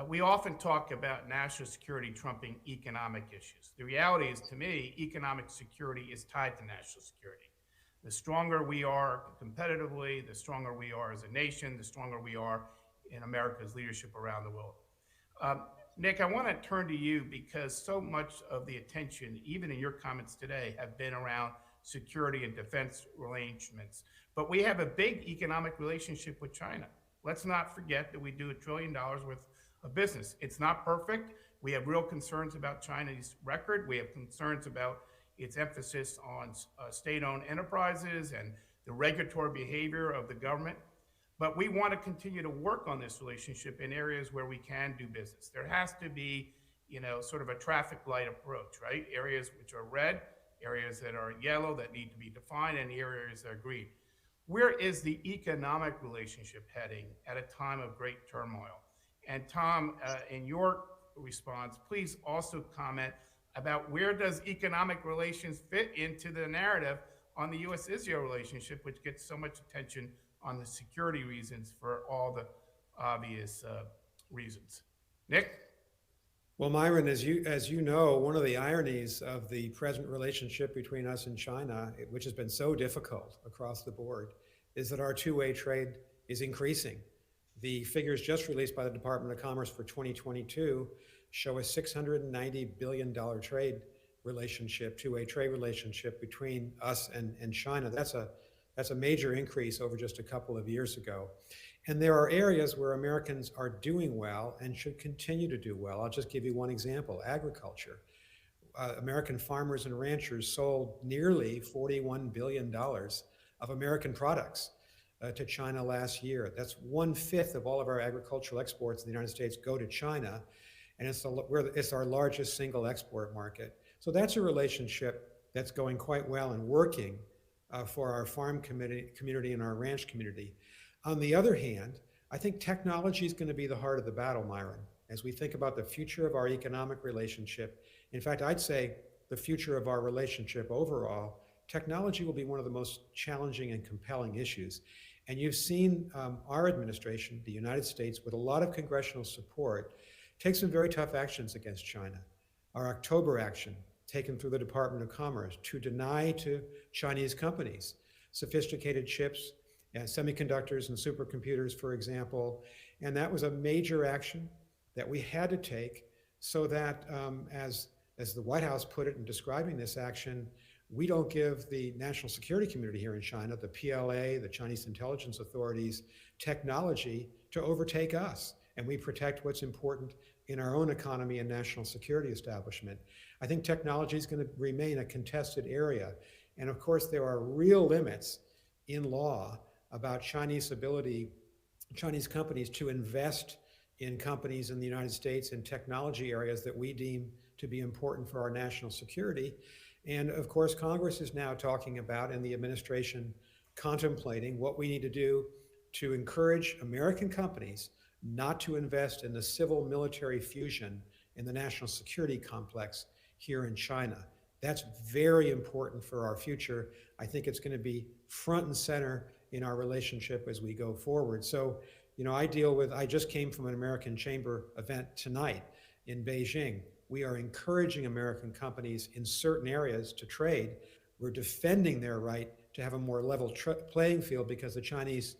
we often talk about national security trumping economic issues. The reality is, to me, economic security is tied to national security. The stronger we are competitively, the stronger we are as a nation, the stronger we are in America's leadership around the world. Nick, I want to turn to you because so much of the attention, even in your comments today, have been around security and defense arrangements. But we have a big economic relationship with China. Let's not forget that we do $1 trillion worth of business. It's not perfect. We have real concerns about China's record. We have concerns about its emphasis on state-owned enterprises and the regulatory behavior of the government. But we want to continue to work on this relationship in areas where we can do business. There has to be, sort of a traffic light approach, right? Areas which are red, areas that are yellow that need to be defined, and areas that are green. Where is the economic relationship heading at a time of great turmoil? And Tom, in your response, please also comment about where does economic relations fit into the narrative on the U.S.-Israel relationship, which gets so much attention on the security reasons for all the obvious reasons. Nick? Well, Myron, as you know, one of the ironies of the present relationship between us and China, which has been so difficult across the board, is that our two-way trade is increasing. The figures just released by the Department of Commerce for 2022 show a $690 billion trade relationship, two-way trade relationship between us and China. That's a major increase over just a couple of years ago. And there are areas where Americans are doing well and should continue to do well. I'll just give you one example, agriculture. American farmers and ranchers sold nearly $41 billion of American products to China last year. That's 1/5 of all of our agricultural exports in the United States go to China, and it's our largest single export market. So that's a relationship that's going quite well and working for our farm community and our ranch community. On the other hand, I think technology is going to be the heart of the battle, Myron, as we think about the future of our economic relationship. In fact, I'd say the future of our relationship overall, technology will be one of the most challenging and compelling issues. And you've seen our administration, the United States, with a lot of congressional support, take some very tough actions against China. Our October action, taken through the Department of Commerce, to deny to Chinese companies sophisticated chips and semiconductors and supercomputers, for example. And that was a major action that we had to take so that, as the White House put it in describing this action, we don't give the national security community here in China, the PLA, the Chinese intelligence authorities, technology to overtake us. And we protect what's important in our own economy and national security establishment. I think technology is going to remain a contested area. And of course, there are real limits in law about Chinese companies to invest in companies in the United States in technology areas that we deem to be important for our national security. And of course, Congress is now talking about, and the administration contemplating, what we need to do to encourage American companies not to invest in the civil military fusion in the national security complex here in China. That's very important for our future. I think it's going to be front and center in our relationship as we go forward. So, I just came from an American Chamber event tonight in Beijing. We are encouraging American companies in certain areas to trade. We're defending their right to have a more level playing field because the Chinese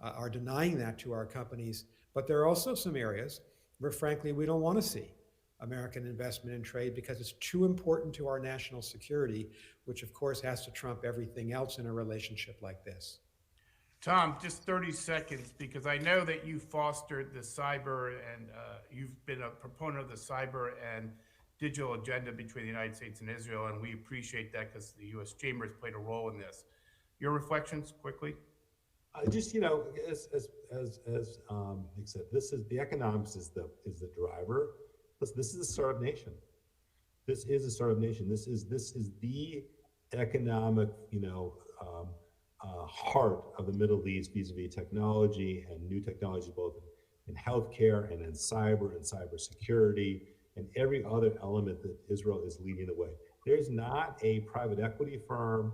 are denying that to our companies. But there are also some areas where, frankly, we don't want to see American investment in trade because it's too important to our national security, which of course has to trump everything else in a relationship like this. Tom, just 30 seconds, because I know that you fostered the cyber and you've been a proponent of the cyber and digital agenda between the United States and Israel, and we appreciate that because the U.S. Chamber has played a role in this. Your reflections, quickly? Just, as Nick said, this is the economics is the driver. Listen, this is the startup nation. This is a startup nation. This is the economic, heart of the Middle East vis-a-vis technology and new technology, both in healthcare and in cybersecurity and every other element that Israel is leading the way. There's not a private equity firm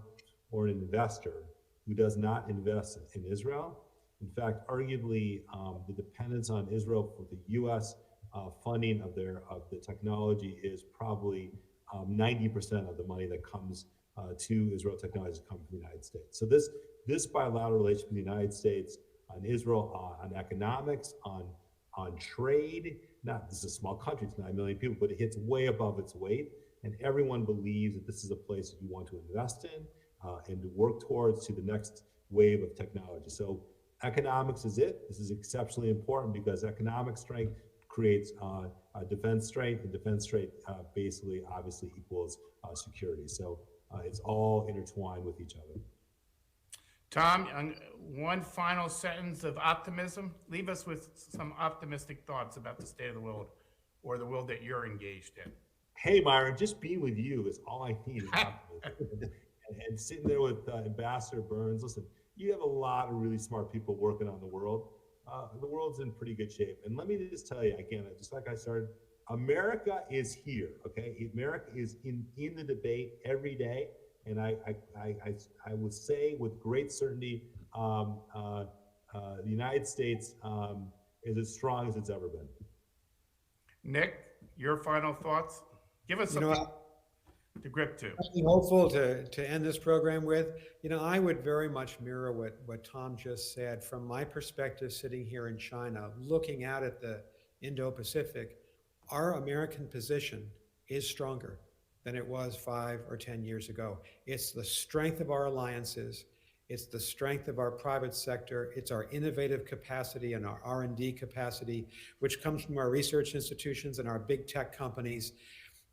or an investor who does not invest in Israel. In fact, arguably, the dependence on Israel for the U.S. Funding of the technology is probably 90% of the money that comes to Israel technologies coming from the United States. So this bilateral relationship with the United States on Israel, on economics, on trade. Not, this is a small country, it's 9 million people, but it hits way above its weight. And everyone believes that this is a place that you want to invest in and to work towards to the next wave of technology. So economics is it. This is exceptionally important because economic strength creates defense strength, and defense strength basically obviously equals security. So it's all intertwined with each other. Tom, one final sentence of optimism. Leave us with some optimistic thoughts about the state of the world or the world that you're engaged in. Hey, Myron, just being with you is all I need. Is optimism. and sitting there with Ambassador Burns, listen, you have a lot of really smart people working on the world. The world's in pretty good shape. And let me just tell you, again, just like I started, America is here, okay? America is in the debate every day. And I would say with great certainty, the United States is as strong as it's ever been. Nick, your final thoughts? Give us something to grip to. Something hopeful to end this program with. I would very much mirror what Tom just said. From my perspective, sitting here in China, looking out at the Indo-Pacific, our American position is stronger than it was 5 or 10 years ago. It's the strength of our alliances. It's the strength of our private sector. It's our innovative capacity and our R&D capacity, which comes from our research institutions and our big tech companies.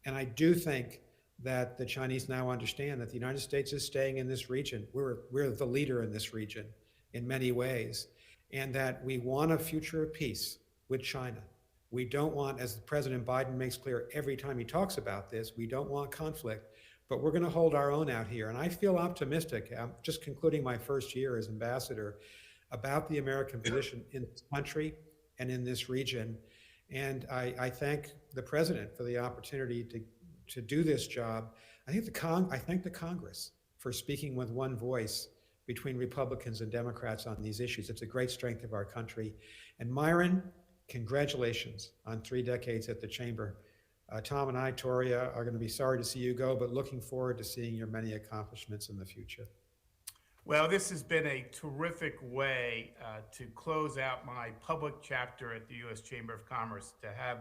And I do think that the Chinese now understand that the United States is staying in this region. We're the leader in this region in many ways, and that we want a future of peace with China. We don't want, as President Biden makes clear every time he talks about this, we don't want conflict, but we're going to hold our own out here. And I feel optimistic. I'm just concluding my first year as ambassador about the American position in this country and in this region. And I thank the president for the opportunity to do this job. I thank the Congress for speaking with one voice between Republicans and Democrats on these issues. It's a great strength of our country. And Myron, congratulations on 3 decades at the Chamber. Tom and I, Toria, are going to be sorry to see you go, but looking forward to seeing your many accomplishments in the future. Well, this has been a terrific way to close out my public chapter at the U.S. Chamber of Commerce, to have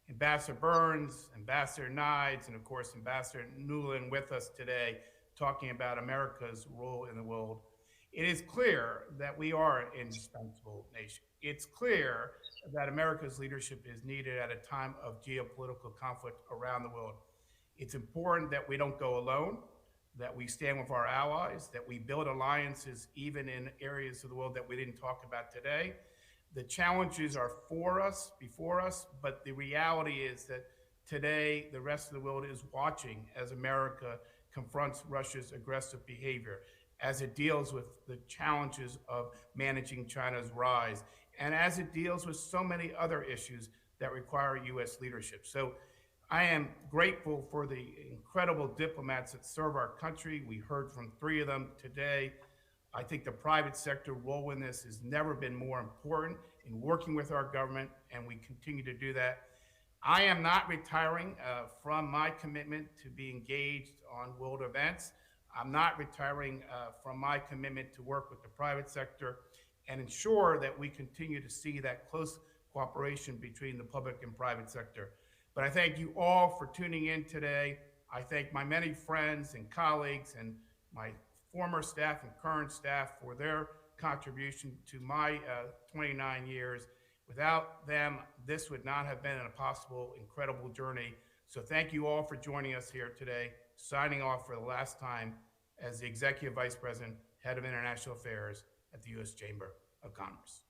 Ambassador Burns, Ambassador Nides, and of course, Ambassador Nuland with us today, talking about America's role in the world. It is clear that we are an indispensable nation. It's clear that America's leadership is needed at a time of geopolitical conflict around the world. It's important that we don't go alone, that we stand with our allies, that we build alliances even in areas of the world that we didn't talk about today. The challenges are before us, but the reality is that today the rest of the world is watching as America confronts Russia's aggressive behavior, as it deals with the challenges of managing China's rise, and as it deals with so many other issues that require U.S. leadership. So I am grateful for the incredible diplomats that serve our country. We heard from 3 of them today. I think the private sector role in this has never been more important in working with our government, and we continue to do that. I am not retiring from my commitment to be engaged on world events. I'm not retiring from my commitment to work with the private sector and ensure that we continue to see that close cooperation between the public and private sector. But I thank you all for tuning in today. I thank my many friends and colleagues and my former staff and current staff for their contribution to my 29 years. Without them, this would not have been a possible, incredible journey. So thank you all for joining us here today, signing off for the last time as the Executive Vice President, Head of International Affairs at the U.S. Chamber of Commerce.